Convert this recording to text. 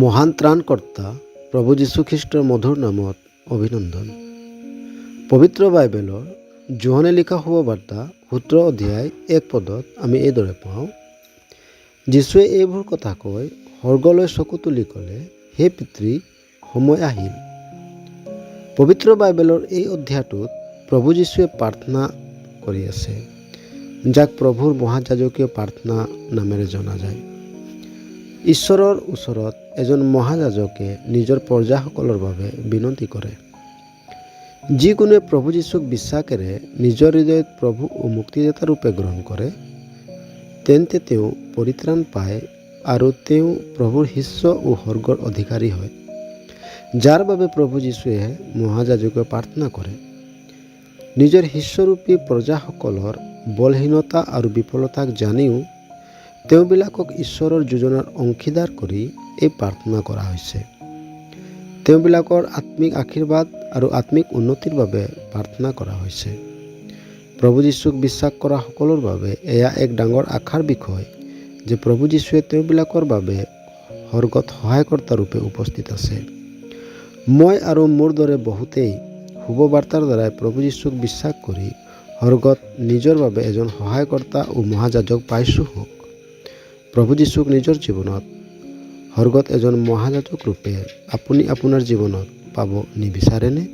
মহান ত্ৰাণকৰ্তা প্ৰভু যীশুখ্ৰীষ্টৰ মধুৰ নামত অভিনন্দন। পবিত্ৰ বাইবেলৰ যোহনে লিখা শুভবাৰ্তা 17 অধ্যায় 1 পদত আমি এইদৰে পাওঁ, যীশুৱে এইবোৰ কথা কৈ স্বৰ্গলৈ চকু তুলি ক'লে, হে পিতৃ, সময় আহিল। পবিত্ৰ বাইবেলৰ এই অধ্যায়টোত প্ৰভু যীশুৱে প্ৰাৰ্থনা কৰি আছে, যাক প্ৰভুৰ মহাযাজকীয় প্ৰাৰ্থনা নামেৰে জনা যায়। ঈশ্বৰৰ ওচৰত এজন মহাযাজকে নিজৰ প্ৰজাসকলৰ বাবে বিনতি কৰে। যিকোনোৱে প্ৰভু যীশুক বিশ্বাসেৰে নিজৰ হৃদয়ত প্ৰভু ও মুক্তিদাতা ৰূপে গ্ৰহণ কৰে, তেন্তে তেওঁ পৰিত্ৰাণ পায় আৰু তেওঁ প্ৰভুৰ শিষ্য ও স্বৰ্গৰ অধিকাৰী হয়, যাৰ বাবে প্ৰভু যীশুৱে মহাযাজকে প্ৰাৰ্থনা কৰে। নিজৰ শিষ্যৰূপী প্ৰজাসকলৰ বলহীনতা আৰু বিফলতাক জানিও তেওঁবিলাকক ঈশ্বৰৰ যোজনাৰ অংশীদাৰ কৰি এই প্ৰাৰ্থনা কৰা হৈছে। তেওঁবিলাকৰ আত্মিক আশীৰ্বাদ আৰু আত্মিক উন্নতিৰ বাবে প্ৰাৰ্থনা কৰা হৈছে। প্ৰভু যীশুক বিশ্বাস কৰা সকলৰ বাবে এয়া এক ডাঙৰ আশাৰ বিষয় যে প্ৰভু যীশুৱে তেওঁবিলাকৰ বাবে স্বৰ্গত সহায়কৰ্তা ৰূপে উপস্থিত আছে। মই আৰু মোৰ দৰে বহুতেই শুভবাৰ্তাৰ দ্বাৰাই প্ৰভু যীশুক বিশ্বাস কৰি স্বৰ্গত নিজৰ বাবে এজন সহায়কৰ্তা ও মহাযাজক পাইছোঁ হওক। প্ৰভু যীশুক নিজৰ জীৱনত স্বৰ্গত এজন মহাযাজক ৰূপে আপুনি আপোনাৰ জীৱনত পাব নিবিচাৰেনে?